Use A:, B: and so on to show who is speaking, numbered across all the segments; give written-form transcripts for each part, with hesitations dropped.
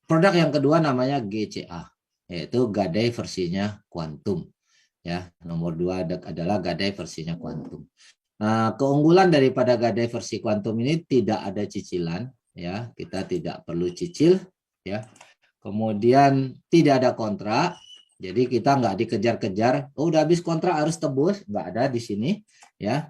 A: Produk yang kedua namanya GCA, yaitu gadai versinya kuantum. Ya, nomor 2 adalah gadai versinya kuantum. Nah, keunggulan daripada gadai versi kuantum ini tidak ada cicilan, ya, kita tidak perlu cicil, ya. Kemudian tidak ada kontrak, jadi kita nggak dikejar-kejar. Oh, udah habis kontrak harus tebus, nggak ada di sini, ya.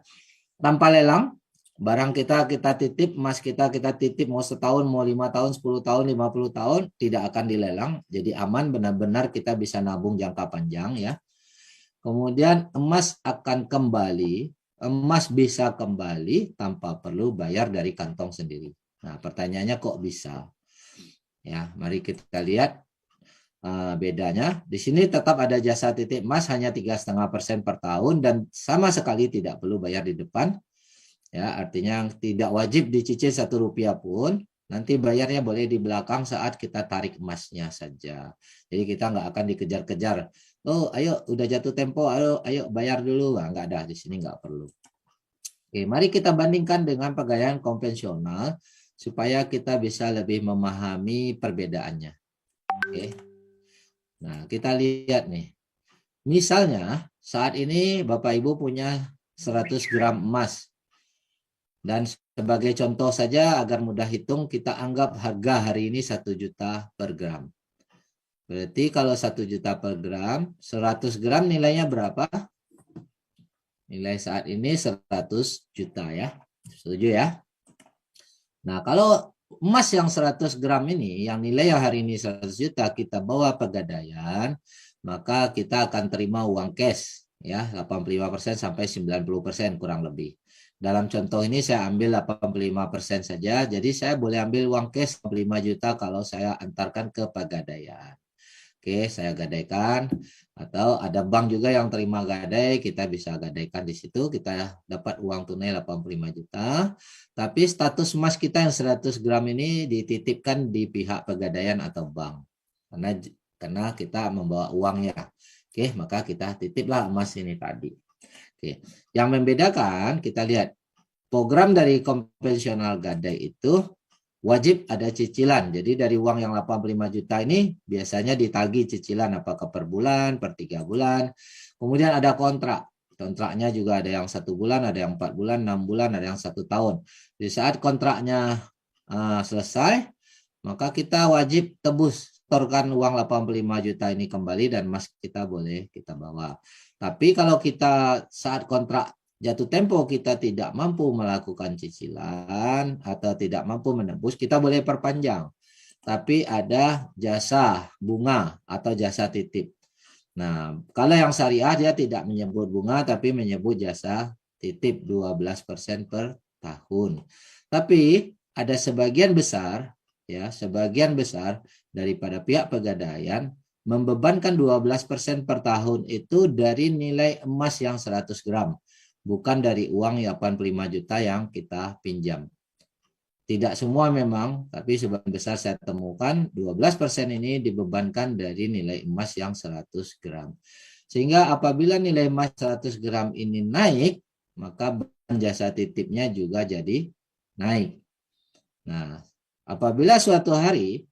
A: Tanpa lelang, barang kita titip, emas kita titip mau setahun, mau 5 tahun, 10 tahun, 50 tahun, tidak akan dilelang. Jadi aman, benar-benar kita bisa nabung jangka panjang, ya. Kemudian emas akan kembali, emas bisa kembali tanpa perlu bayar dari kantong sendiri. Nah, pertanyaannya kok bisa? Ya, mari kita lihat bedanya. Di sini tetap ada jasa titip emas hanya 3,5% per tahun dan sama sekali tidak perlu bayar di depan. Ya, artinya tidak wajib dicicil Rp1 pun. Nanti bayarnya boleh di belakang saat kita tarik emasnya saja. Jadi kita nggak akan dikejar-kejar. Oh, ayo udah jatuh tempo, ayo bayar dulu. Nggak ada, di sini nggak perlu. Oke, mari kita bandingkan dengan pegawaian konvensional supaya kita bisa lebih memahami perbedaannya. Oke. Nah, kita lihat nih. Misalnya saat ini Bapak Ibu punya 100 gram emas. Dan sebagai contoh saja agar mudah hitung, kita anggap harga hari ini 1 juta per gram. Berarti kalau 1 juta per gram, 100 gram nilainya berapa? Nilai saat ini 100 juta ya. Setuju ya? Nah, kalau emas yang 100 gram ini, yang nilai hari ini 100 juta, kita bawa pegadaian, maka kita akan terima uang cash ya, 85% sampai 90% kurang lebih. Dalam contoh ini saya ambil 85% saja, jadi saya boleh ambil uang cash 5 juta kalau saya antarkan ke pegadaian. Oke, saya gadaikan, atau ada bank juga yang terima gadai, kita bisa gadaikan di situ, kita dapat uang tunai 85 juta, tapi status emas kita yang 100 gram ini dititipkan di pihak pegadaian atau bank, karena kita membawa uangnya. Oke, maka kita titiplah emas ini tadi. Oke, yang membedakan kita lihat program dari konvensional gadai itu wajib ada cicilan. Jadi dari uang yang 85 juta ini biasanya ditagih cicilan apakah per bulan, per 3 bulan. Kemudian ada kontrak. Kontraknya juga ada yang 1 bulan, ada yang 4 bulan, 6 bulan, ada yang 1 tahun. Di saat kontraknya selesai, maka kita wajib tebus, setorkan uang 85 juta ini kembali dan emas kita boleh kita bawa. Tapi kalau kita saat kontrak jatuh tempo kita tidak mampu melakukan cicilan atau tidak mampu menebus, kita boleh perpanjang. Tapi ada jasa bunga atau jasa titip. Nah, kalau yang syariah dia tidak menyebut bunga tapi menyebut jasa titip 12% per tahun. Tapi ada sebagian besar daripada pihak pegadaian membebankan 12% per tahun itu dari nilai emas yang 100 gram. Bukan dari uang 85 juta yang kita pinjam. Tidak semua memang, tapi sebagian besar saya temukan 12% ini dibebankan dari nilai emas yang 100 gram. Sehingga apabila nilai emas 100 gram ini naik, maka jasa titipnya juga jadi naik. Nah, apabila suatu hari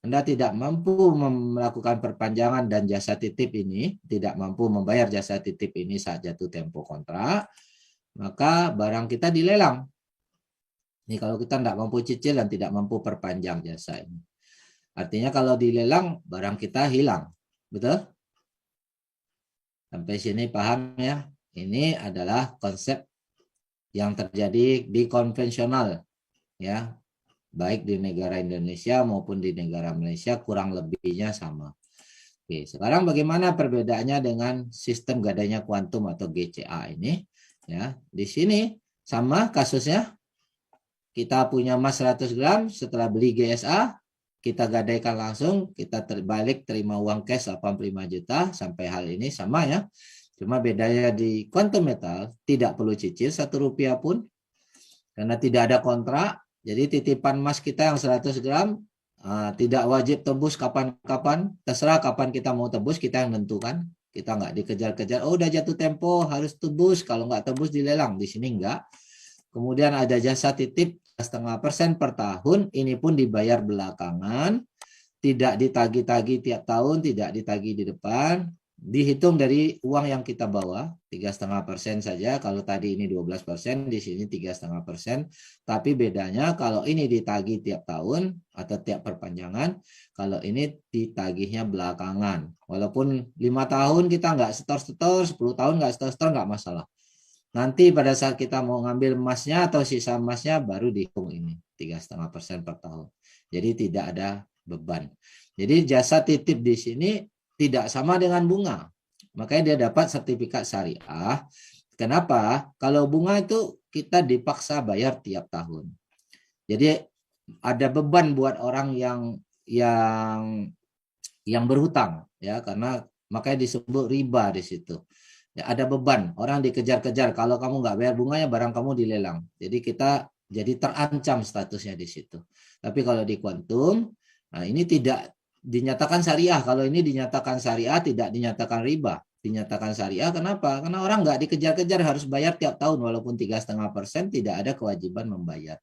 A: Anda tidak mampu melakukan perpanjangan dan jasa titip ini, tidak mampu membayar jasa titip ini saat jatuh tempo kontrak, maka barang kita dilelang. Ini kalau kita tidak mampu cicil dan tidak mampu perpanjang jasa ini. Artinya kalau dilelang, barang kita hilang. Betul? Sampai sini paham ya? Ini adalah konsep yang terjadi di konvensional. Ya, baik di negara Indonesia maupun di negara Malaysia kurang lebihnya sama. Oke, sekarang bagaimana perbedaannya dengan sistem gadainya kuantum atau GCA ini? Ya, di sini sama kasusnya. Kita punya emas 100 gram, setelah beli GSA, kita gadaikan langsung, kita terbalik terima uang cash 85 juta, sampai hal ini sama ya. Cuma bedanya di quantum metal tidak perlu cicil Rp1 pun, karena tidak ada kontrak. Jadi titipan emas kita yang 100 gram tidak wajib tebus kapan-kapan, terserah kapan kita mau tebus, kita yang tentukan. Kita nggak dikejar-kejar, oh udah jatuh tempo harus tebus, kalau nggak tebus dilelang. Di sini nggak. Kemudian ada jasa titip 0,5% per tahun, ini pun dibayar belakangan. tidak ditagih-tagih tiap tahun, tidak ditagih di depan, dihitung dari uang yang kita bawa 3,5% saja. Kalau tadi ini 12%, di sini 3,5%. Tapi bedanya kalau ini ditagih tiap tahun atau tiap perpanjangan, kalau ini ditagihnya belakangan. Walaupun 5 tahun kita nggak setor-setor, 10 tahun nggak setor-setor, nggak masalah. Nanti pada saat kita mau ngambil emasnya atau sisa emasnya baru dihitung ini 3,5% per tahun. Jadi tidak ada beban. Jadi jasa titip di sini tidak sama dengan bunga. Makanya dia dapat sertifikat syariah. Kenapa? Kalau bunga itu kita dipaksa bayar tiap tahun. Jadi ada beban buat orang yang berhutang ya, karena makanya disebut riba di situ. Ya, ada beban, orang dikejar-kejar, kalau kamu nggak bayar bunganya barang kamu dilelang. Jadi kita jadi terancam statusnya di situ. Tapi kalau di kuantum, nah ini tidak dinyatakan syariah. Kalau ini dinyatakan syariah, tidak dinyatakan riba. Dinyatakan syariah, kenapa? Karena orang nggak dikejar-kejar harus bayar tiap tahun, walaupun 3,5%, tidak ada kewajiban membayar.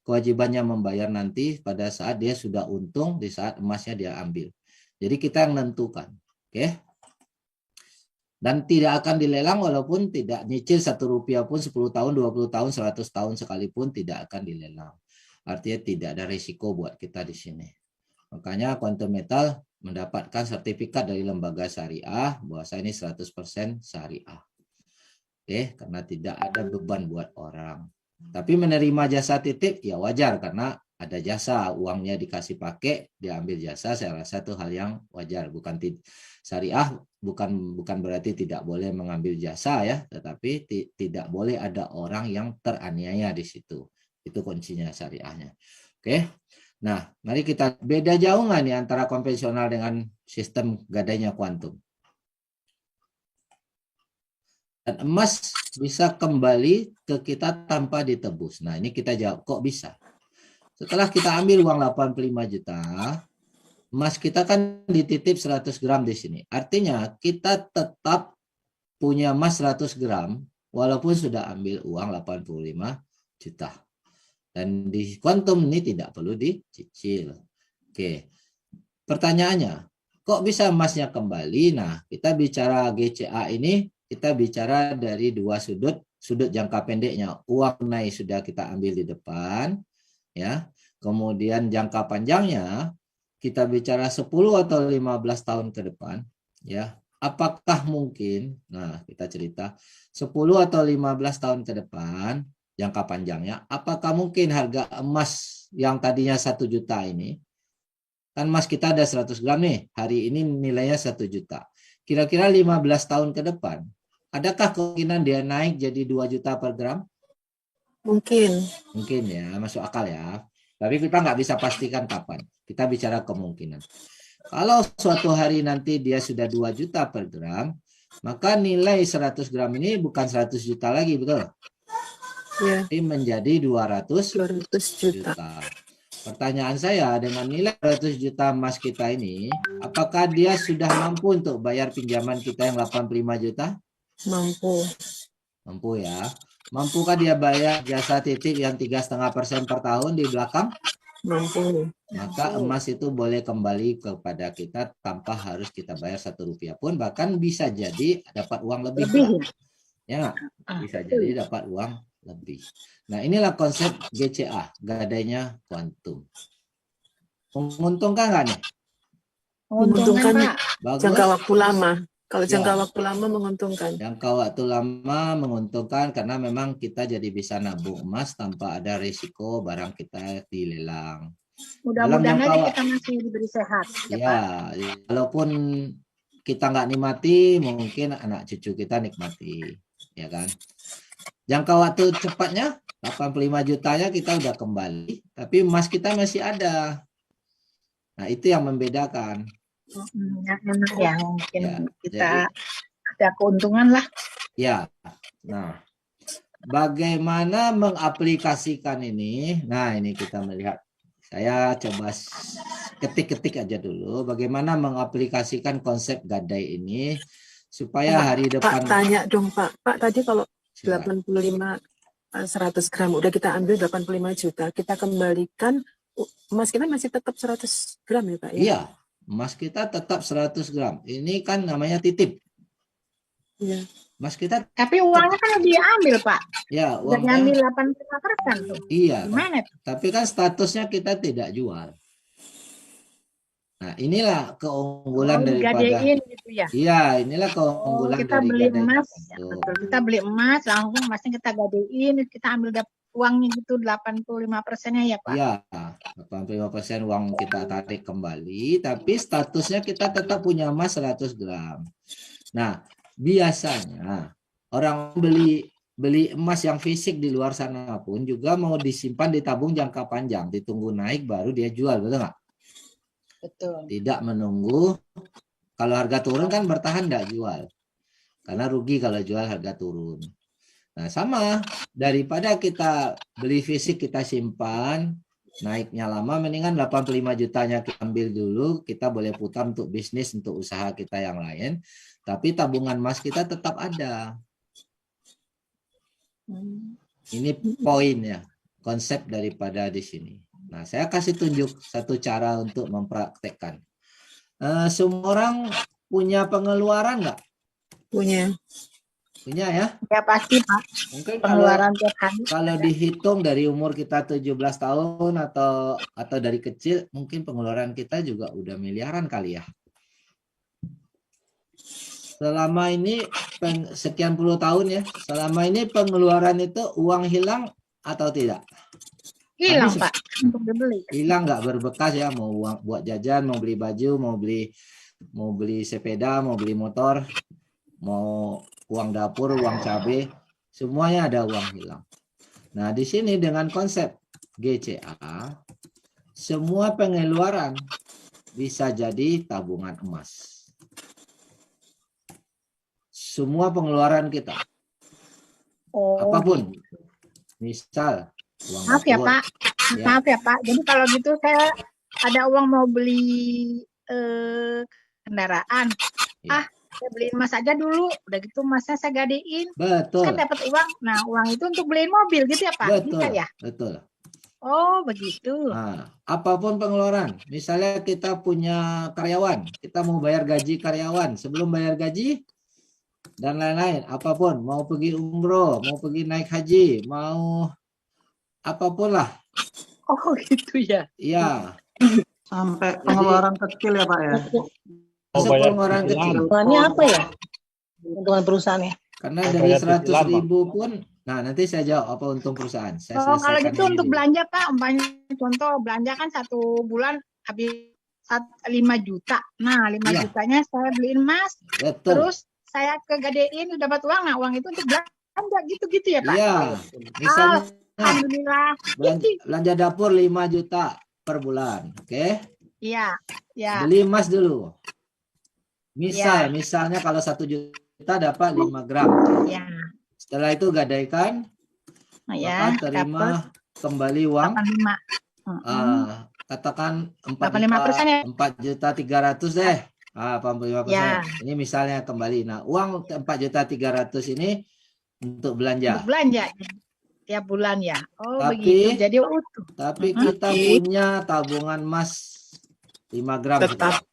A: Kewajibannya membayar nanti pada saat dia sudah untung, di saat emasnya dia ambil. Jadi kita yang menentukan. Oke. Dan tidak akan dilelang walaupun tidak nyicil Rp1 pun 10 tahun, 20 tahun, 100 tahun sekalipun tidak akan dilelang. Artinya tidak ada risiko buat kita di sini. Makanya Quantum Metal mendapatkan sertifikat dari lembaga syariah bahwa ini 100% syariah. Oke, karena tidak ada beban buat orang. Tapi menerima jasa titip ya wajar karena ada jasa, uangnya dikasih pakai, diambil jasa, saya rasa itu hal yang wajar. Bukan syariah bukan berarti tidak boleh mengambil jasa ya, tetapi tidak boleh ada orang yang teraniaya di situ. Itu kuncinya syariahnya. Oke. Nah, mari kita beda jauh nggak nih antara konvensional dengan sistem gadainya kuantum? Dan emas bisa kembali ke kita tanpa ditebus. Nah, ini kita jawab, kok bisa? Setelah kita ambil uang 85 juta, emas kita kan dititip 100 gram di sini. Artinya kita tetap punya emas 100 gram walaupun sudah ambil uang 85 juta. Dan di kuantum ini tidak perlu dicicil. Oke. Pertanyaannya, kok bisa emasnya kembali? Nah, kita bicara GCA ini, kita bicara dari dua sudut jangka pendeknya. Uang naik sudah kita ambil di depan, ya. Kemudian jangka panjangnya kita bicara 10 atau 15 tahun ke depan, ya. Apakah mungkin, nah kita cerita 10 atau 15 tahun ke depan jangka panjangnya, apakah mungkin harga emas yang tadinya 1 juta ini, kan emas kita ada 100 gram nih, hari ini nilainya 1 juta. Kira-kira 15 tahun ke depan, adakah kemungkinan dia naik jadi 2 juta per gram?
B: Mungkin.
A: Mungkin ya, masuk akal ya. Tapi kita nggak bisa pastikan kapan. Kita bicara kemungkinan. Kalau suatu hari nanti dia sudah 2 juta per gram, maka nilai 100 gram ini bukan 100 juta lagi, betul?
B: Ya.
A: Tapi menjadi 200 juta. Pertanyaan saya, dengan nilai 200 juta emas kita ini, apakah dia sudah mampu untuk bayar pinjaman kita yang 85 juta?
B: Mampu.
A: Mampu ya. Mampukah dia bayar jasa titip yang 3,5% per tahun di belakang?
B: Mampu.
A: Maka emas itu boleh kembali kepada kita tanpa harus kita bayar Rp1 pun, bahkan bisa jadi dapat uang lebih. Ya nggak? Bisa jadi dapat uang lebih. Nah, inilah konsep GCA, gadainya kuantum. Menguntungkan nggak nih?
B: Menguntungkan, Pak.
A: Bagus.
B: Jangka waktu lama. Kalau jangka
A: Ya.
B: waktu lama menguntungkan.
A: Jangka waktu lama menguntungkan karena memang kita jadi bisa nabung emas tanpa ada risiko barang kita dilelang.
C: Mudah-mudahan aja kita masih diberi sehat.
A: Ya, walaupun kita nggak nikmati, mungkin anak cucu kita nikmati, ya kan? Jangka waktu cepatnya 85 jutanya kita udah kembali, tapi emas kita masih ada. Nah, itu yang membedakan.
C: Yang enak ya, mungkin
A: Ya,
C: kita
A: jadi,
C: ada keuntungan lah.
A: Ya, nah, bagaimana mengaplikasikan ini? Nah, ini kita melihat. Saya coba ketik-ketik aja dulu. Bagaimana mengaplikasikan konsep gadai ini supaya hari depan.
B: Pak, tanya dong Pak. Pak, tadi kalau 85 100 gram udah kita ambil 85 juta, kita kembalikan emas kita masih tetap 100 gram ya Pak ya?
A: Iya, emas kita tetap 100 gram. Ini kan namanya titip.
B: Iya.
A: Emas kita,
C: Tapi uangnya kan udah diambil, Pak.
A: ya
C: Udah
A: uangnya,
C: diambil 85% tuh.
A: iya.
C: Gimana tuh?
A: Tapi kan statusnya kita tidak jual. Nah, inilah keunggulan daripada,
C: digadein gitu ya.
A: iya, inilah keunggulan
C: Kita
A: dari
C: beli
A: gadai
C: emas, ya,
A: itu.
C: betul. Kita beli emas, langsung emasnya kita gadein, kita ambil uangnya gitu 85%-nya ya Pak.
A: Iya, 85% uang kita tarik kembali, tapi statusnya kita tetap punya emas 100 gram. Nah, biasanya orang beli emas yang fisik di luar sana pun juga mau disimpan, ditabung jangka panjang, ditunggu naik baru dia jual, betul nggak?
C: Betul.
A: Tidak menunggu, kalau harga turun kan bertahan nggak jual, karena rugi kalau jual harga turun. Nah, sama, daripada kita beli fisik kita simpan, naiknya lama, mendingan 85 jutanya kita ambil dulu, kita boleh putar untuk bisnis, untuk usaha kita yang lain, tapi tabungan emas kita tetap ada. Ini poinnya, konsep daripada di sini. Nah, saya kasih tunjuk satu cara untuk mempraktekkan. Semua orang punya pengeluaran nggak?
B: Punya.
A: Punya ya?
C: Ya pasti Pak,
A: Mungkin
C: pengeluaran tiap hari.
A: kalau dihitung dari umur kita 17 tahun atau dari kecil, mungkin pengeluaran kita juga udah miliaran kali ya. Selama ini sekian puluh tahun ya, selama ini pengeluaran itu uang hilang atau tidak?
C: Hilang
A: Habis.
C: Pak, untuk dibeli.
A: Hilang nggak berbekas ya, mau uang buat jajan, mau beli baju, mau beli sepeda, mau beli motor, mau uang dapur, uang cabai, semuanya ada uang hilang. Nah, di sini dengan konsep GCA, semua pengeluaran bisa jadi tabungan emas. Semua pengeluaran kita, apapun, misal uang
C: Maaf ya
A: dapur,
C: Pak,
A: ya.
C: maaf ya Pak. Jadi kalau gitu saya ada uang mau beli kendaraan,
A: Ya.
C: saya beliin emas aja dulu, udah gitu emasnya saya gadein,
A: Betul,
C: kan dapat uang. Nah uang itu untuk beliin mobil gitu ya Pak?
A: betul,
C: Bisa ya?
A: betul.
C: Oh begitu.
A: Nah, apapun pengeluaran, misalnya kita punya karyawan, kita mau bayar gaji karyawan, sebelum bayar gaji dan lain-lain, apapun, mau pergi umroh, mau pergi naik haji, mau apapun lah,
C: Oh gitu ya.
A: ya.
D: Sampai pengeluaran kecil ya Pak ya.
A: Masuk pengeluaran kecil,
C: Uangnya apa ya? Untungan perusahaannya.
A: karena dari 100.000 pun, nah nanti saya jawab apa untung perusahaan. Saya
C: Oh kalau
A: selesaikan
C: gitu
A: ini
C: untuk
A: dulu.
C: belanja Pak, umpamanya contoh belanja kan 1 bulan habis 5 juta. Nah 5
A: Iya.
C: jutanya saya beliin emas,
A: Betul,
C: terus saya kegadein dapat uang. Nah uang itu untuk belanja gitu-gitu ya Pak?
A: iya. Misalnya
C: Alhamdulillah.
A: belanja dapur 5 juta per bulan, oke?
C: Iya, ya.
A: Beli emas dulu. Misalnya kalau 1 juta dapat 5 gram.
C: Ya.
A: Setelah itu gadaikan,
C: Nah, ya,
A: maka terima kembali uang.
C: 85.
A: Katakan
C: 85% ya.
A: 4.300.000 deh. 85%.
C: Ya.
A: Ini misalnya kembali. Nah, uang 4.300.000 ini untuk belanja.
C: Untuk belanja tiap bulan ya. Oh
A: Tapi-
C: begitu. Jadi utuh.
A: Tapi kita punya tabungan emas 5 gram.
B: Tetap.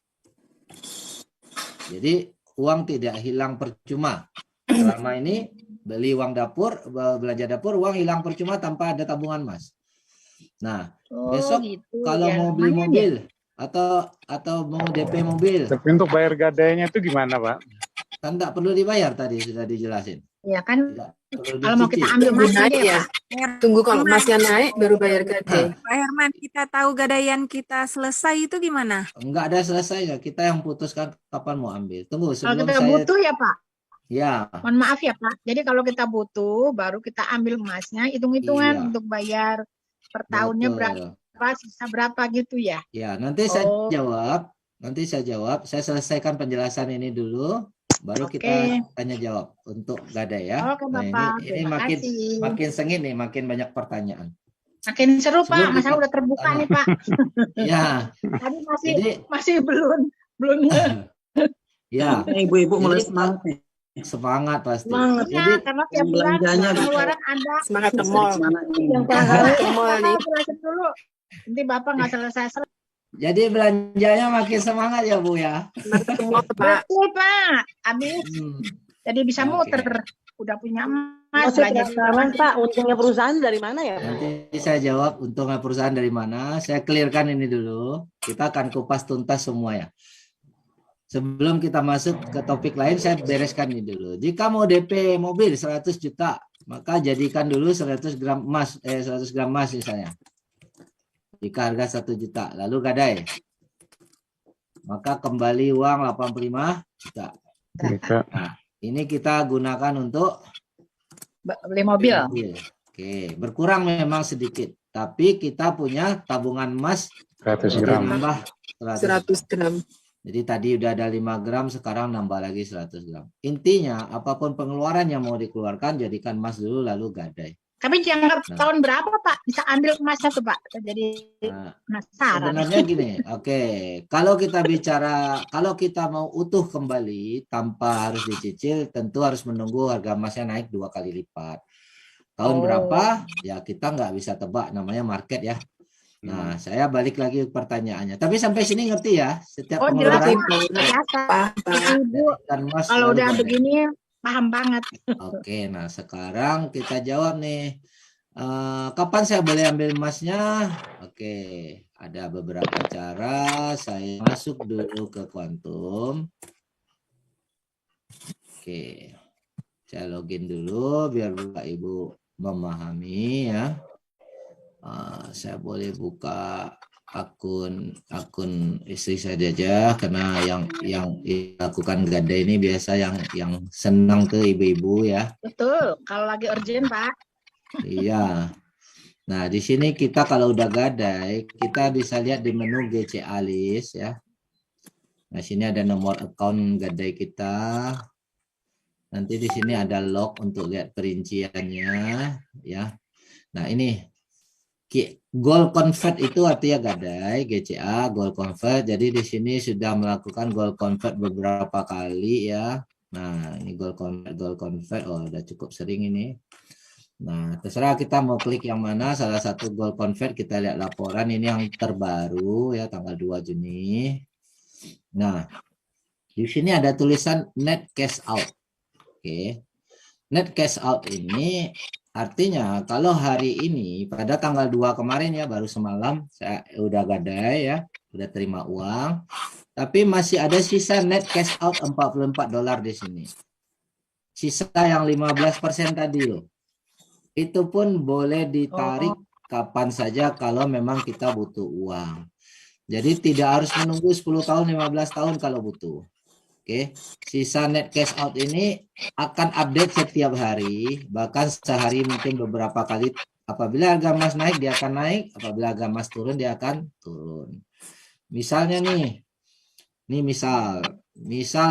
A: Jadi uang tidak hilang percuma. Selama ini beli uang dapur, belanja dapur, uang hilang percuma tanpa ada tabungan emas. Nah,
C: Oh,
A: besok
C: gitu.
A: kalau
C: Ya,
A: mau beli
C: lumayan
A: mobil atau mau DP mobil,
E: Tapi untuk bayar gadainya itu gimana, Pak?
A: kan tak perlu dibayar tadi sudah dijelasin.
C: Ya kan
A: Tidak perlu
C: kalau mau kita
A: dicicil.
C: ambil
B: Tunggu
C: emasnya
B: naik
C: deh,
B: ya.
C: Pak.
B: Tunggu kalau emasnya naik baru bayar gade.
F: Pak Herman, kita tahu gadaian kita selesai itu gimana?
A: Enggak ada selesainya. Kita yang putuskan kapan mau ambil. Tunggu
C: Kalau
A: sebelum
C: kita
A: saya.
C: butuh ya Pak.
A: Ya,
C: Mohon maaf ya Pak. Jadi kalau kita butuh baru kita ambil emasnya, hitung-hitungan
A: Iya.
C: untuk bayar per tahunnya
A: betul.
C: berapa, sisa berapa gitu ya.
A: Ya, nanti saya
C: Oh.
A: jawab. Saya selesaikan penjelasan ini dulu, baru
C: Oke.
A: kita tanya jawab untuk gadai ya.
C: Oke
A: Nah,
C: Bapak,
A: ini
C: terima
A: makin
C: kasih.
A: sengit nih, makin banyak pertanyaan.
C: Makin seru Pak,
A: Sebelum
C: masalah
A: kita-
C: udah terbuka nih Pak.
A: Ya,
C: Tadi
A: jadi
C: masih belum
A: ya
D: Ibu-ibu mulai
A: Jadi,
D: semangat nih.
A: semangat pasti.
D: Semangat.
A: Jadi
C: ya, karena tiap bulan
D: belanjanya
C: pengeluaran ada.
B: Semangat ke
D: Bisa
B: mall.
D: di mana ini?
C: Yang
B: Semangat ke mall nih.
C: jelasin dulu. Nanti Bapak nggak selesai.
A: Jadi belanjanya makin semangat ya Bu ya.
B: Semua Pak.
C: Betul Pak. Habis
A: Hmm,
C: jadi bisa
A: Oke.
C: muter. Udah punya emas,
G: Masih
C: belajar di luar
G: penasaran
C: negeri.
G: Pak, untungnya perusahaan dari mana ya Pak?
A: Nanti saya jawab untungnya perusahaan dari mana. Saya clearkan ini dulu. Kita akan kupas tuntas semua ya. Sebelum kita masuk ke topik lain, saya bereskan ini dulu. Jika mau DP mobil 100 juta, maka jadikan dulu 100 gram emas, 100 gram emas misalnya. Jika harga 1 juta, lalu gadai. Maka kembali uang 85 juta.
E: Gitu.
A: Ini kita gunakan untuk
C: Beli mobil.
A: Oke, berkurang memang sedikit. Tapi kita punya tabungan emas
E: 100 gram.
A: nambah
B: 100 gram.
A: Jadi tadi udah ada 5 gram, sekarang nambah lagi 100 gram. Intinya, apapun pengeluaran yang mau dikeluarkan, jadikan emas dulu, lalu gadai.
C: Tapi jangan
A: Nah.
C: tahun berapa Pak bisa ambil emasnya tuh Pak? Jadi
A: Nah,
C: penasaran.
A: sebenarnya gini, oke. Kalau kita bicara, kalau kita mau utuh kembali, tanpa harus dicicil, tentu harus menunggu harga emasnya naik 2 kali lipat. Tahun
C: Oh.
A: berapa? Ya kita nggak bisa tebak, namanya market ya. Nah, saya balik lagi ke pertanyaannya. Tapi sampai sini ngerti ya? Setiap
C: Oh jelas
A: pengeluaran
C: Pak. Biasa.
B: Pak.
C: Ibu
A: jadikan emas,
C: kalau
A: lalu
C: udah
A: gadai.
C: begini paham banget.
A: Oke, nah sekarang kita jawab nih. Kapan saya boleh ambil emasnya? Oke, ada beberapa cara. Saya masuk dulu ke Quantum. Oke, saya login dulu biar Bapak Ibu memahami ya. Saya boleh buka akun istri saya aja karena yang dilakukan gadai ini biasa yang senang tuh ibu-ibu ya.
C: Betul. Kalau lagi urgent Pak.
A: Iya. Nah, di sini kita kalau udah gadai, kita bisa lihat di menu GCA list ya. Nah, sini ada nomor account gadai kita. Nanti di sini ada log untuk lihat perinciannya ya. Nah, ini goal convert itu artinya gadai, GCA goal convert. Jadi di sini sudah melakukan goal convert beberapa kali ya. Nah, ini goal convert. Oh, udah cukup sering ini. Nah, terserah kita mau klik yang mana. Salah satu goal convert kita lihat laporan ini yang terbaru ya, tanggal 2 Juni. Nah, di sini ada tulisan net cash out. Oke. Net cash out ini artinya kalau hari ini pada tanggal 2 kemarin ya, baru semalam saya udah gadai ya, udah terima uang. Tapi masih ada sisa net cash out $44 di sini. Sisa yang 15% tadi loh. Itu pun boleh ditarik kapan saja kalau memang kita butuh uang. Jadi tidak harus menunggu 10 tahun, 15 tahun kalau butuh. Oke, sisa net cash out ini akan update setiap hari, bahkan sehari mungkin beberapa kali. Apabila harga emas naik, dia akan naik. Apabila harga emas turun, dia akan turun. Misalnya nih, misal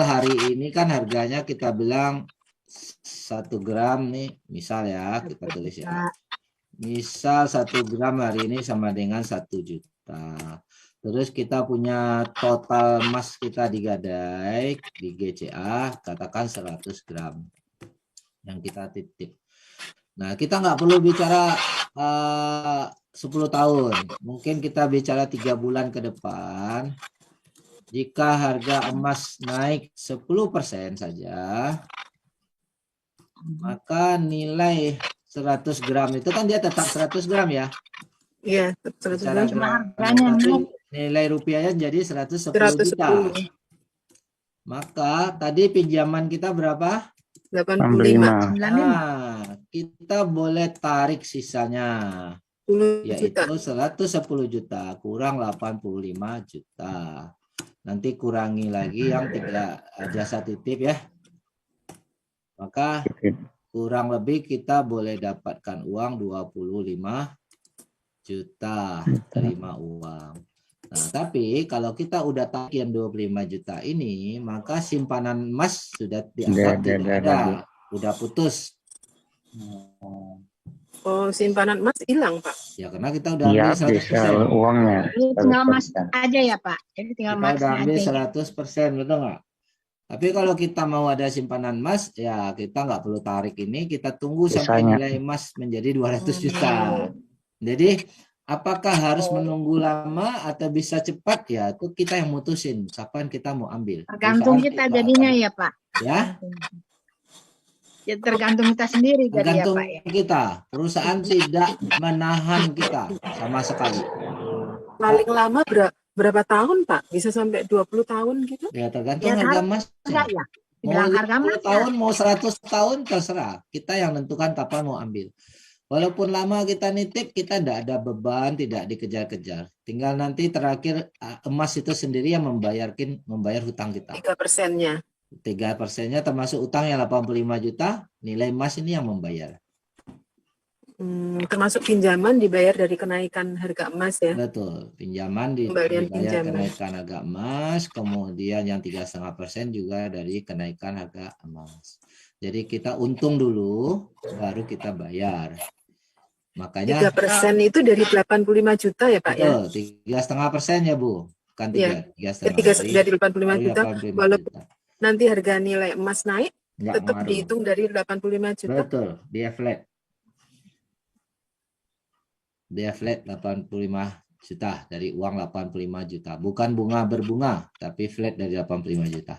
A: hari ini kan harganya kita bilang 1 gram nih, misal ya, kita tulis ya. Misal 1 gram hari ini sama dengan 1 juta. Terus kita punya total emas kita digadai di GCA, katakan 100 gram yang kita titip. Nah, kita nggak perlu bicara 10 tahun. Mungkin kita bicara 3 bulan ke depan. Jika harga emas naik 10% saja, maka nilai 100 gram itu kan dia tetap 100 gram ya.
B: Iya, 100
A: Secara
B: gram.
C: harganya
A: tapi nilai rupiahnya jadi 110 juta.
B: 110.
A: Maka tadi pinjaman kita berapa?
B: 85.
E: 65.
A: Nah, kita boleh tarik sisanya,
B: 10 juta.
A: yaitu 110 juta kurang 85 juta. Nanti kurangi lagi yang tidak jasa titip ya. Maka kurang lebih kita boleh dapatkan uang 25 juta terima uang. Nah, tapi kalau kita udah tarik yang 25 juta ini, maka simpanan emas sudah dianggap tidak ada, udah putus.
B: Oh, simpanan emas hilang, Pak.
A: Ya karena kita udah
E: Iya,
A: ambil
E: bisa
A: 100%.
E: uangnya.
C: Ini tinggal emas
E: 100%.
C: aja ya Pak. Jadi tinggal
A: Kita
C: emasnya
A: udah ambil
C: aja.
A: 100%, betul nggak? Tapi kalau kita mau ada simpanan emas, ya kita nggak perlu tarik ini, kita tunggu sampai
E: Sisanya.
A: nilai emas menjadi 200 juta. Jadi Apakah harus
C: Oh.
A: menunggu lama atau bisa cepat? Ya, itu kita yang mutusin kapan kita mau ambil.
C: Tergantung
A: Perusahaan
C: kita
A: tidak
C: jadinya
A: akan-
C: ya Pak.
A: ya,
C: Ya tergantung kita sendiri jadi ya
A: tergantung
C: Pak ya.
A: kita. Perusahaan tidak menahan kita sama sekali.
B: Paling lama berapa tahun, Pak? Bisa sampai 20 tahun gitu?
A: Ya, tergantung
C: Ya
A: harga
C: harga
A: emasnya.
C: ya.
A: Mau
C: Bilang harga
A: 50
C: emas ya.
A: tahun, mau 100 tahun, terserah. Kita yang nentukan kapan mau ambil. Walaupun lama kita nitip, kita tidak ada beban, tidak dikejar-kejar. Tinggal nanti terakhir emas itu sendiri yang membayar hutang kita.
B: 3%-nya.
A: 3%-nya termasuk utang yang 85 juta, nilai emas ini yang membayar.
B: Termasuk pinjaman dibayar dari kenaikan harga emas ya.
A: Betul, pinjaman
B: Pembalian
A: dibayar
B: pinjaman.
A: kenaikan harga emas, kemudian yang 3,5% juga dari kenaikan harga emas. Jadi kita untung dulu, baru kita bayar. Makanya
B: 3% itu dari 85 juta ya Pak ya?
A: betul, 3,5% ya Bu, bukan
B: Iya.
A: 3,5.
B: Dari 85 juta,
A: 85
B: walaupun
A: juta.
B: nanti harga nilai emas naik,
A: Nggak
B: tetap
A: ngaruh.
B: dihitung dari 85 juta.
A: Betul, dia flat. Dia flat 85 juta dari uang 85 juta. Bukan bunga berbunga, tapi flat dari 85 juta.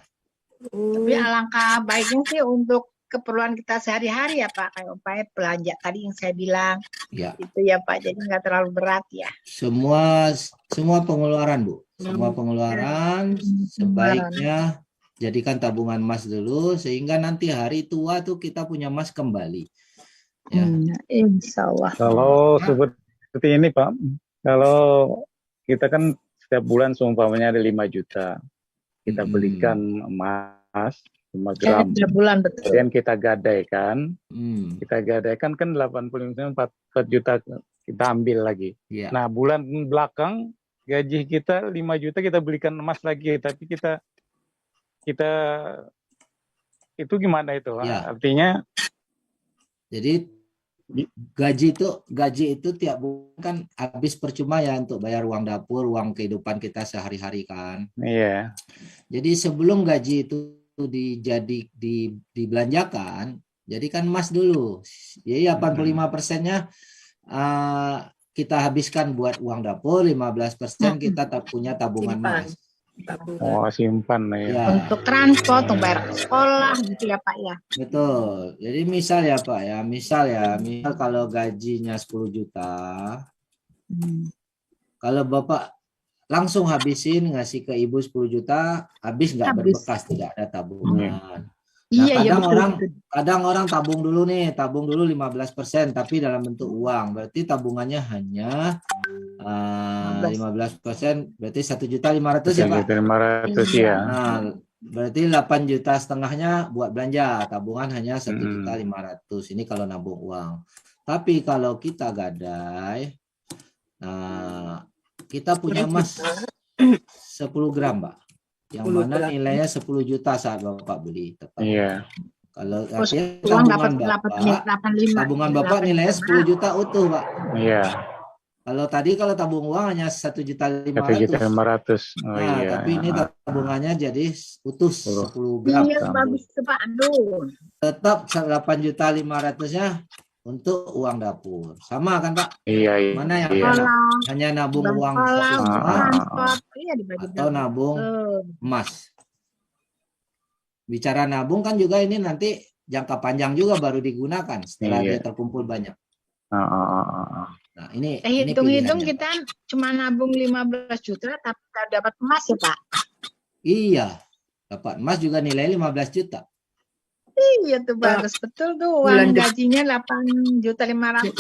C: Tapi alangkah baiknya sih untuk keperluan kita sehari-hari ya Pak. Kayak umpamanya belanja tadi yang saya bilang.
A: Ya,
C: Itu ya Pak. Jadi nggak terlalu berat ya.
A: semua pengeluaran Bu. Semua pengeluaran sebaiknya jadikan tabungan emas dulu sehingga nanti hari tua tuh kita punya emas kembali. Ya.
C: Insya Allah.
E: Kalau seperti ini Pak, kalau kita kan setiap bulan seumpamanya ada 5 juta, kita belikan emas 5 gram,
C: 3 bulan betul.
E: kemudian kita gadaikan, kan 4 juta kita ambil lagi.
A: Ya.
E: Nah bulan belakang gaji kita 5 juta kita belikan emas lagi, tapi kita itu gimana itu?
A: Ya.
E: Artinya
A: Jadi gaji itu tiap bulan kan habis percuma ya untuk bayar uang dapur, uang kehidupan kita sehari-hari kan.
E: iya.
A: Jadi sebelum gaji itu dibelanjakan, jadikan emas dulu. Jadi 85%-nya kita habiskan buat uang dapur, 15% kita punya tabungan
B: Simpan.
A: emas.
E: Oh, simpan ya.
A: Ya,
C: Untuk transport, untuk bayar sekolah gitu ya Pak ya.
A: betul. Jadi misal ya Pak ya, misal kalau gajinya 10 juta, kalau Bapak langsung habisin ngasih ke Ibu 10 juta, habis nggak
C: Habis.
A: berbekas, tidak ada tabungan.
C: Iya, iya
A: Kadang orang tabung dulu 15%, tapi dalam bentuk uang. Berarti tabungannya hanya 15%, berarti 1.500.000 ya Pak.
E: 1.500.000 ya.
A: Nah, berarti 8,5 juta buat belanja, tabungan hanya 1.500.000. Ini kalau nabung uang. Tapi kalau kita gadai, kita punya emas 10 gram, Pak. Yang
B: 10
A: mana
B: gram.
A: nilainya 10 juta saat Bapak beli. Tetap.
E: Iya.
A: Kalau
C: Terus
A: artinya
C: uang dapat 85.
A: tabungan Bapak nilainya 10 juta utuh, Pak.
E: Iya.
A: Kalau tabung uang hanya 1.500.000.
E: 1.500.000. Oh
A: Nah,
E: iya.
A: tapi ini tabungannya jadi utuh 10 gram.
C: Iya, bagus tuh Pak. Aduh.
A: Tetap 8.500.000-nya untuk uang dapur. Sama kan Pak?
E: Iya, iya.
A: Mana yang
E: iya.
A: hanya nabung uang
C: Sekolah,
A: semua
C: transport. Iya dibagi.
A: atau nabung emas? Bicara nabung kan juga ini nanti jangka panjang juga baru digunakan setelah
E: Iya.
A: dia terkumpul banyak. Nah, ini
C: Hitung-hitung
A: pilihannya,
C: kita cuma nabung 15 juta tapi kita dapat emas ya Pak.
A: Iya, dapat emas juga nilai 15 juta.
C: Iya tuh bagus betul tuh.
B: Bulan
C: Uang gajinya 8.500.000.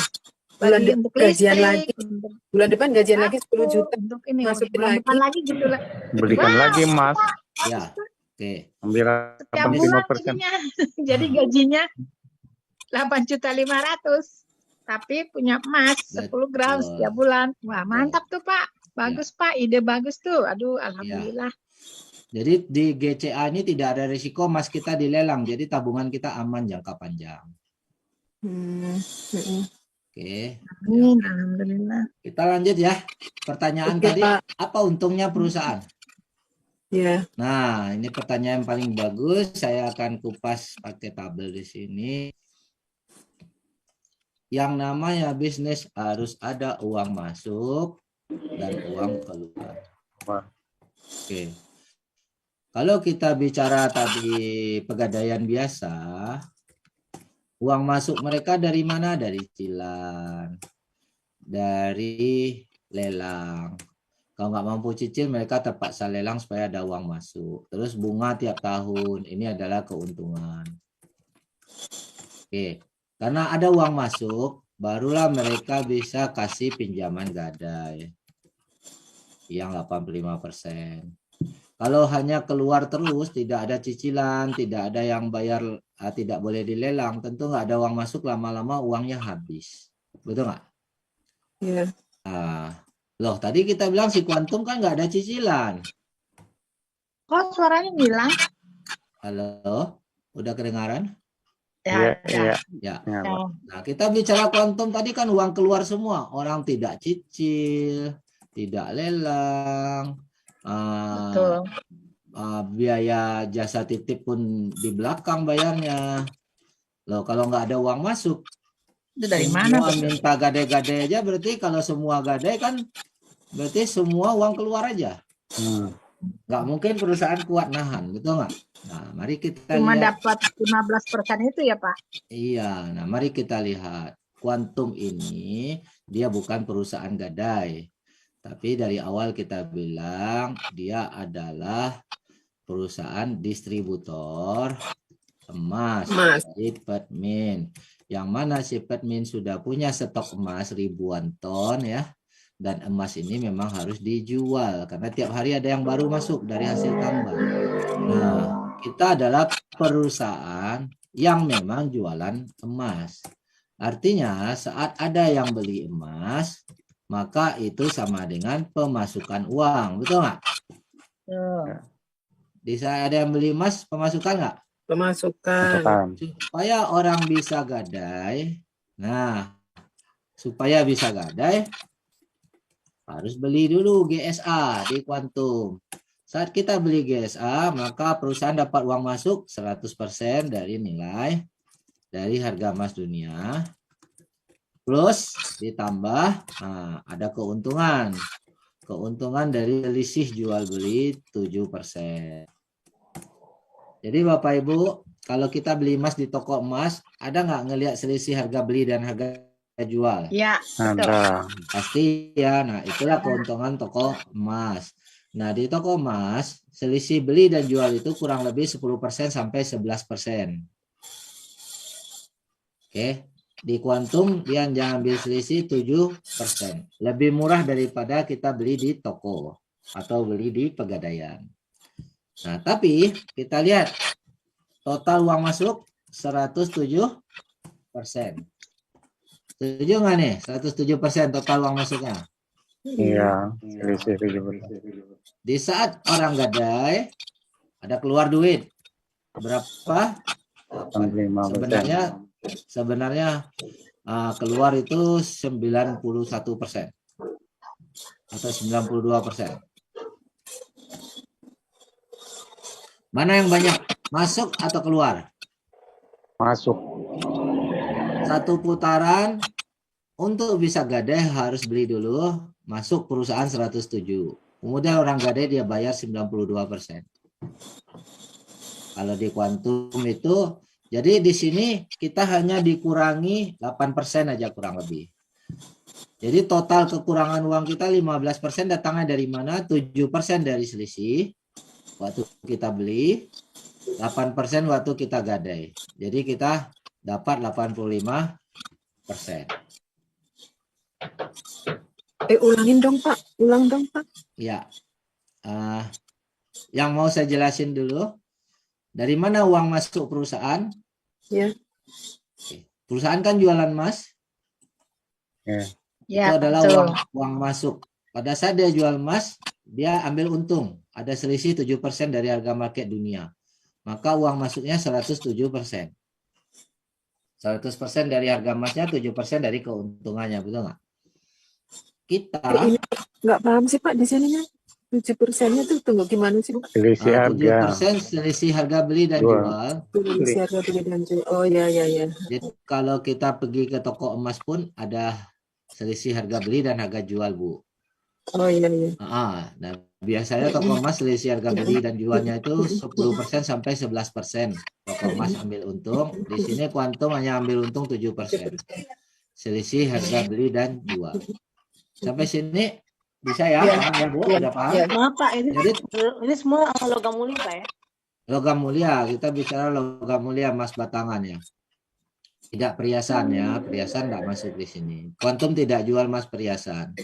B: Bulan
C: Bagi untuk
B: gajian
C: listrik,
B: lagi.
C: untuk
B: Bulan depan gajian lagi 10 juta.
C: untuk ini
B: Masukin
C: bulan
B: lagi.
C: depan lagi gitu lah.
E: Belikan lagi emas.
A: Ya, oke.
E: Ambil
C: Setiap bulan
E: 85%.
C: jadinya. Jadi gajinya 8.500.000. Tapi punya emas 10 gram
A: Betul.
C: setiap bulan. Wah mantap tuh Pak. Bagus Pak. Ide bagus tuh. Aduh alhamdulillah.
A: Jadi di GCA ini tidak ada risiko emas kita dilelang, jadi tabungan kita aman jangka panjang. Oke,
C: Amin. Alhamdulillah.
A: kita lanjut ya. Pertanyaan
B: Oke,
A: tadi,
B: Pak.
A: apa untungnya perusahaan?
B: Ya.
A: Nah, ini pertanyaan paling bagus. Saya akan kupas pakai tabel di sini. yang namanya bisnis harus ada uang masuk dan uang keluar. Oke. Kalau kita bicara tadi pegadaian biasa, uang masuk mereka dari mana? Dari cicilan, dari lelang. Kalau nggak mampu cicil, mereka terpaksa lelang supaya ada uang masuk. Terus bunga tiap tahun, ini adalah keuntungan. Oke, karena ada uang masuk, barulah mereka bisa kasih pinjaman gadai yang 85%. Kalau hanya keluar terus, tidak ada cicilan, tidak ada yang bayar, tidak boleh dilelang, tentu nggak ada uang masuk, lama-lama uangnya habis. Betul nggak?
B: Iya.
A: Loh, tadi kita bilang si Kuantum kan nggak ada cicilan.
C: Kok suaranya hilang?
A: Halo, udah kedengaran?
E: Iya, iya.
A: Ya.
E: Ya, Pak.
A: Nah, kita bicara Kuantum tadi kan uang keluar semua. Orang tidak cicil, tidak lelang,
C: Betul.
A: biaya jasa titip pun di belakang bayarnya. Loh, kalau nggak ada uang masuk,
C: Itu dari mana?
A: semua minta gadai-gadai aja, berarti kalau semua gadai kan berarti semua uang keluar aja. Nggak mungkin perusahaan kuat nahan, betul nggak? Nah, mari kita
C: Cuma
A: lihat.
C: dapat 15% itu ya, Pak?
A: Iya, nah mari kita lihat. Kuantum ini dia bukan perusahaan gadai. Tapi dari awal kita bilang dia adalah perusahaan distributor emas dari Petmin. Yang mana si Petmin sudah punya stok emas ribuan ton ya. Dan emas ini memang harus dijual karena tiap hari ada yang baru masuk dari hasil tambang. Nah, kita adalah perusahaan yang memang jualan emas. Artinya saat ada yang beli emas, maka itu sama dengan pemasukan uang. Betul nggak? Di saat ada yang beli emas, pemasukan nggak?
B: Pemasukan.
A: Supaya orang bisa gadai, nah supaya bisa gadai, harus beli dulu GSA di Kuantum. Saat kita beli GSA, maka perusahaan dapat uang masuk 100% dari nilai dari harga emas dunia. Plus ditambah ada keuntungan. Keuntungan dari selisih jual beli 7%. Jadi Bapak Ibu, kalau kita beli emas di toko emas, ada nggak ngelihat selisih harga beli dan harga jual?
C: Ya,
E: Ada.
A: Pasti ya. Nah, itulah keuntungan toko emas. Nah, di toko emas, selisih beli dan jual itu kurang lebih 10% sampai 11%. Oke. Di Kuantum, dia jangan ambil selisih 7%. Lebih murah daripada kita beli di toko atau beli di pegadaian. Nah, tapi kita lihat total uang masuk 107%. Setuju nggak nih? 107% total uang masuknya.
E: Iya, selisih 7%.
A: Di saat orang gadai, ada keluar duit. Berapa?
E: 85%.
A: Sebenarnya keluar itu 91% atau 92%. Mana yang banyak? Masuk atau keluar?
E: Masuk.
A: Satu putaran untuk bisa gadai harus beli dulu, masuk perusahaan 107. Kemudian orang gadai dia bayar 92%. Kalau di Kuantum itu, jadi di sini kita hanya dikurangi 8% aja kurang lebih. Jadi total kekurangan uang kita 15% datangnya dari mana? 7% dari selisih waktu kita beli, 8% waktu kita gadai. Jadi kita dapat 85%.
B: Ulangin dong Pak, ulang dong Pak.
A: Ya, yang mau saya jelasin dulu, dari mana uang masuk perusahaan?
B: Ya.
A: Perusahaan kan jualan emas.
C: Ya,
A: itu adalah
C: betul.
A: uang masuk. Pada saat dia jual emas, dia ambil untung. Ada selisih 7% dari harga market dunia. Maka uang masuknya 107%. 100% dari harga emasnya, 7% dari keuntungannya, betul nggak? Kita
B: Ini nggak paham sih Pak di sininya. 7%-nya tuh tunggu gimana sih, Bu?
E: Selisih harga
A: 7% selisih harga beli dan
E: jual.
A: jual.
B: Selisih harga beli dan jual. Oh ya ya ya.
A: Jadi kalau kita pergi ke toko emas pun ada selisih harga beli dan harga jual, Bu.
B: Oh iya iya.
A: Nah, biasanya toko emas selisih harga beli dan jualnya itu 10% sampai 11%. Toko emas ambil untung. Di sini Kuantum hanya ambil untung 7%. Selisih harga beli dan jual. Sampai sini bisa ya?
B: Iya.
A: Paham ya, Bu?
B: Iya.
A: Udah paham?
B: Iya.
G: Maaf Pak,
A: Jadi
G: ini semua logam mulia Pak ya?
A: logam mulia, kita bicara logam mulia emas batangan ya. Tidak perhiasan ya, perhiasan tidak masuk di sini. Kuantum tidak jual emas perhiasan.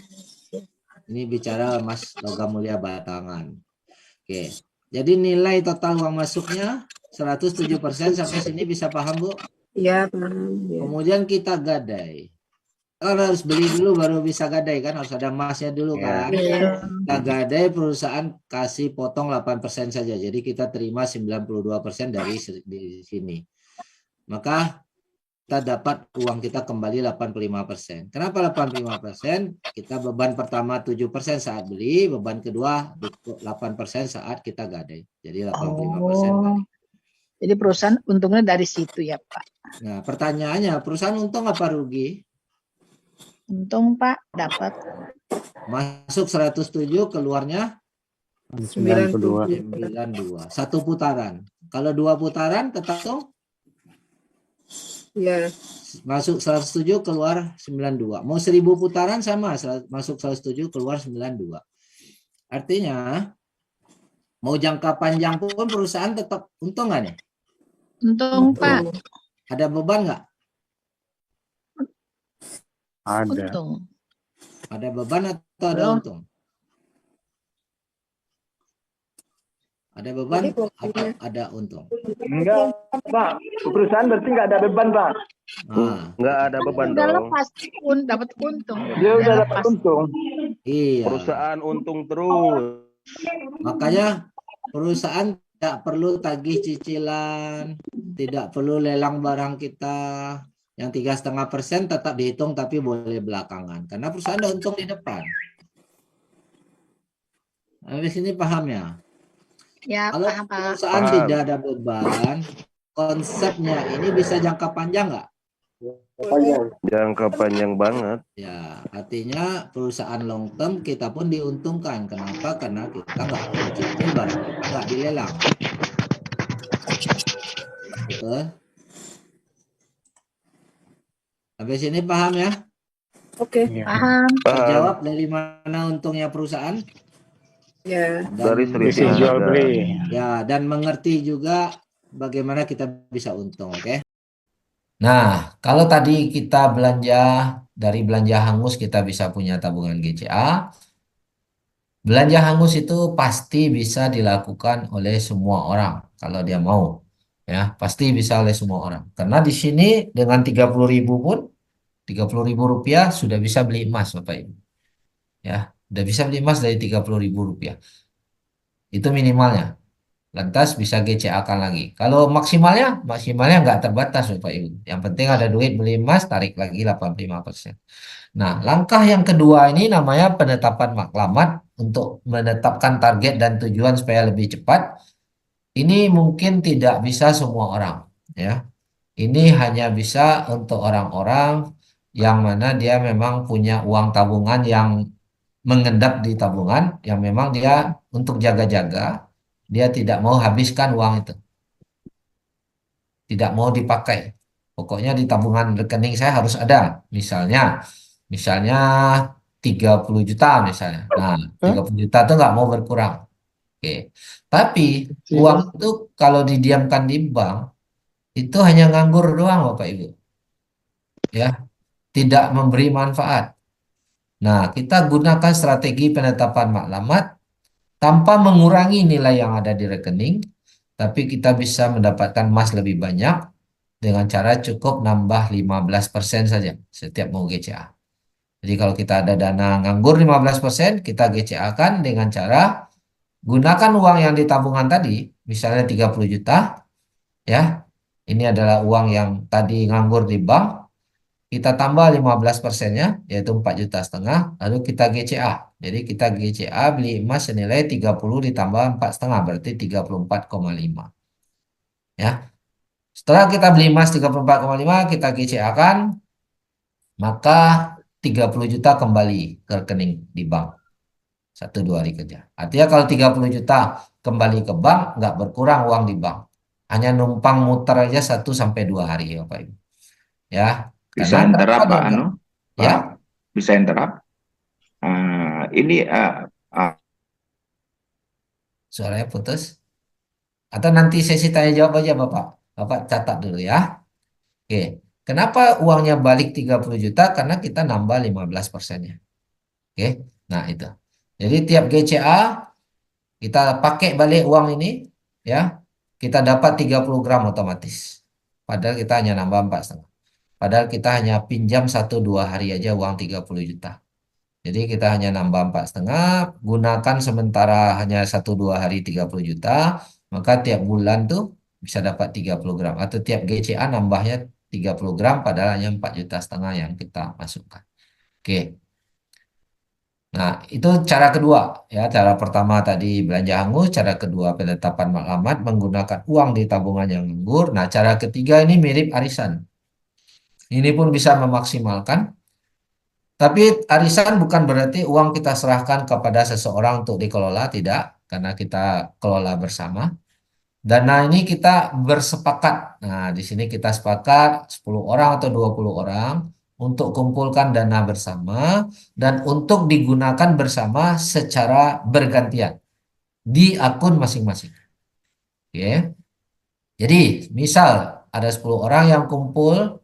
A: Ini bicara emas logam mulia batangan. Oke. Jadi nilai total uang masuknya 107% sampai sini bisa paham, Bu?
B: Iya, paham. Ya.
A: Kemudian kita gadai. Kalau harus beli dulu baru bisa gadai kan, harus ada emasnya dulu kan.
B: Iya.
A: Kita gadai, perusahaan kasih potong 8% saja. Jadi kita terima 92% dari di sini. Maka kita dapat uang kita kembali 85%. Kenapa 85%? Kita beban pertama 7% saat beli, beban kedua 8% saat kita gadai. Jadi 85% tadi.
C: Jadi perusahaan untungnya dari situ ya Pak.
A: Nah, pertanyaannya, perusahaan untung apa rugi?
C: Untung Pak dapat.
A: Masuk 107, keluarnya
E: 92.
A: 92. Satu putaran. Kalau 2 putaran tetap untung.
B: Iya.
A: Masuk 107 keluar 92. Mau 1000 putaran sama, masuk 107 keluar 92. Artinya mau jangka panjang pun perusahaan tetap untung nggak nih?
C: Untung Pak.
A: Ada beban nggak?
E: Ada.
C: Untung.
A: Ada beban atau ada
C: Belum.
A: untung? Ada beban atau ada untung?
E: Enggak, Pak. Perusahaan berarti nggak ada beban, Pak.
H: Nggak ada beban
C: Udah
H: dong.
C: lepas pun dapat untung.
E: Dia udah dapat
C: lepas.
E: untung.
A: Iya.
H: Perusahaan untung terus.
A: Makanya perusahaan tidak perlu tagih cicilan, tidak perlu lelang barang kita. Yang 3,5% tetap dihitung tapi boleh belakangan. Karena perusahaan ada untung di depan. Nah, di sini paham ya?
C: Ya,
A: Kalau
C: paham Pak.
A: perusahaan
H: Paham.
A: tidak ada beban, konsepnya ini bisa jangka panjang nggak?
H: Jangka panjang banget.
A: Ya, artinya perusahaan long term kita pun diuntungkan. Kenapa? Karena kita nggak perlu cicil barang kita nggak dilelang. Betul? Sampai sini paham ya?
B: Oke.
C: Paham.
A: Terjawab dari mana untungnya perusahaan?
B: Ya.
H: Dari
A: Dan,
H: selisih
E: Jual
H: harga.
E: beli.
A: ya, dan mengerti juga bagaimana kita bisa untung, oke? Nah, kalau tadi kita belanja dari belanja hangus kita bisa punya tabungan GCA. Belanja hangus itu pasti bisa dilakukan oleh semua orang kalau dia mau. Ya, pasti bisa oleh semua orang. Karena di sini dengan 30.000 pun 30.000 rupiah sudah bisa beli emas, Bapak Ibu. Ya, sudah bisa beli emas dari 30.000 rupiah. Itu minimalnya. Lantas bisa GCA-kan lagi. Kalau maksimalnya nggak terbatas, Bapak Ibu. Yang penting ada duit beli emas, tarik lagi 85%. Nah, langkah yang kedua ini namanya penetapan maklamat untuk menetapkan target dan tujuan supaya lebih cepat. Ini mungkin tidak bisa semua orang, ya. Ini hanya bisa untuk orang-orang yang mana dia memang punya uang tabungan yang mengendap di tabungan, yang memang dia untuk jaga-jaga, dia tidak mau habiskan uang itu. Tidak mau dipakai. Pokoknya di tabungan rekening saya harus ada. Misalnya 30 juta misalnya. Nah, 30 juta itu nggak mau berkurang. Oke. Tapi uang itu kalau didiamkan di bank, itu hanya nganggur doang Bapak Ibu. Ya, tidak memberi manfaat. Nah, kita gunakan strategi penetapan maklamat tanpa mengurangi nilai yang ada di rekening, tapi kita bisa mendapatkan emas lebih banyak dengan cara cukup nambah 15% saja setiap mau GCA. Jadi kalau kita ada dana nganggur 15%, kita GCA-kan dengan cara gunakan uang yang di tabungan tadi, misalnya 30 juta, ya. Ini adalah uang yang tadi nganggur di bank. kita tambah 15%-nya, yaitu 4,5 juta, lalu kita GCA. Jadi kita GCA beli emas senilai 30 ditambah 4,5, berarti 34,5. Ya. Setelah kita beli emas 34,5, kita GCA-kan, maka 30 juta kembali ke rekening di bank. 1-2 hari kerja. Artinya kalau 30 juta kembali ke bank, nggak berkurang uang di bank. Hanya numpang muter aja 1-2 hari, Bapak Ibu. Ya,
I: Bisa
A: karena nggak
I: interrupt
A: ada
I: Pak
A: uang.
I: Anu,
A: Ya,
I: Pak, bisa interrupt. Ini
A: suaranya putus. Atau nanti sesi tanya jawab aja Bapak. Bapak catat dulu ya. Oke. Kenapa uangnya balik 30 juta? Karena kita nambah 15%-nya. Oke. Nah, itu. Jadi tiap GCA kita pakai balik uang ini ya. Kita dapat 30 gram otomatis. Padahal kita hanya nambah 4,5. Padahal kita hanya pinjam 1-2 hari aja uang 30 juta. Jadi kita hanya nambah 4,5, gunakan sementara hanya 1-2 hari 30 juta, maka tiap bulan tuh bisa dapat 30 gram. Atau tiap GCA nambahnya 30 gram padahal hanya 4,5 juta yang kita masukkan. Oke. Nah, itu cara kedua. Ya, cara pertama tadi belanja hangus, cara kedua penetapan alamat menggunakan uang di tabungan yang nganggur. Nah, cara ketiga ini mirip arisan. Ini pun bisa memaksimalkan. Tapi arisan bukan berarti uang kita serahkan kepada seseorang untuk dikelola, tidak, karena kita kelola bersama. Dana ini kita bersepakat. Nah, di sini kita sepakat 10 orang atau 20 orang untuk kumpulkan dana bersama dan untuk digunakan bersama secara bergantian di akun masing-masing. Oke. Jadi, misal ada 10 orang yang kumpul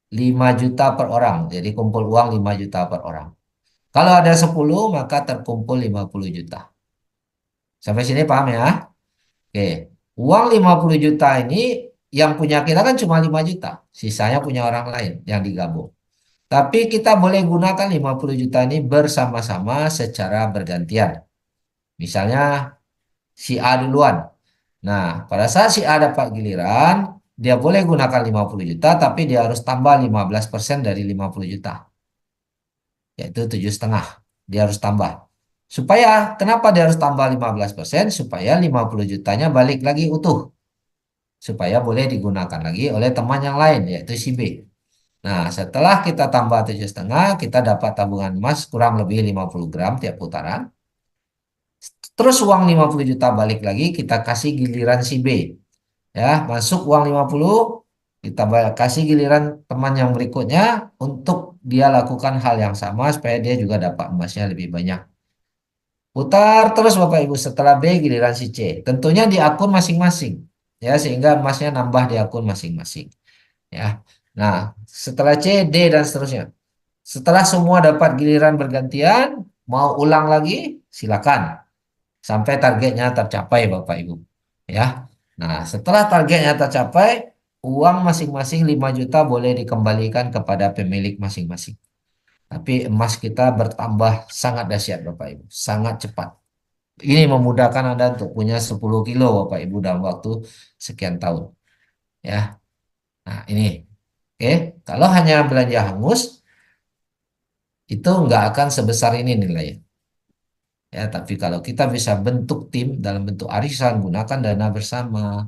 A: 5 juta per orang. Jadi kumpul uang 5 juta per orang. Kalau ada 10, maka terkumpul 50 juta. Sampai sini paham ya? Oke. Uang 50 juta ini yang punya kita kan cuma 5 juta. Sisanya punya orang lain yang digabung. Tapi kita boleh gunakan 50 juta ini bersama-sama secara bergantian. Misalnya si A duluan. Nah, pada saat si A dapat giliran, dia boleh gunakan 50 juta, tapi dia harus tambah 15% dari 50 juta. Yaitu 7,5. Dia harus tambah. Supaya, kenapa dia harus tambah 15%? Supaya 50 jutanya balik lagi utuh. Supaya boleh digunakan lagi oleh teman yang lain, yaitu si B. Nah, setelah kita tambah 7,5, kita dapat tabungan emas kurang lebih 50 gram tiap putaran. Terus uang 50 juta balik lagi, kita kasih giliran si B. Ya, masuk uang 50, kita kasih giliran teman yang berikutnya untuk dia lakukan hal yang sama supaya dia juga dapat emasnya lebih banyak. Putar terus Bapak Ibu setelah B giliran si C. Tentunya di akun masing-masing. Ya, sehingga emasnya nambah di akun masing-masing. Ya. Nah, setelah C, D dan seterusnya. Setelah semua dapat giliran bergantian, mau ulang lagi, silakan. Sampai targetnya tercapai Bapak Ibu. Ya. Nah, setelah targetnya tercapai, uang masing-masing 5 juta boleh dikembalikan kepada pemilik masing-masing. Tapi emas kita bertambah sangat dahsyat Bapak Ibu, sangat cepat. Ini memudahkan Anda untuk punya 10 kilo Bapak Ibu dalam waktu sekian tahun. Ya. Nah, ini. Oke, kalau hanya belanja hangus itu nggak akan sebesar ini nilainya. Ya, tapi kalau kita bisa bentuk tim dalam bentuk arisan, gunakan dana bersama,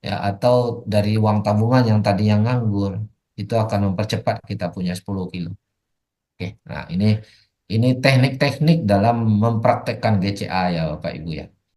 A: ya atau dari uang tabungan yang tadi yang nganggur, itu akan mempercepat kita punya 10 kilo. Oke, nah ini teknik-teknik dalam mempraktekkan GCA ya Bapak Ibu ya.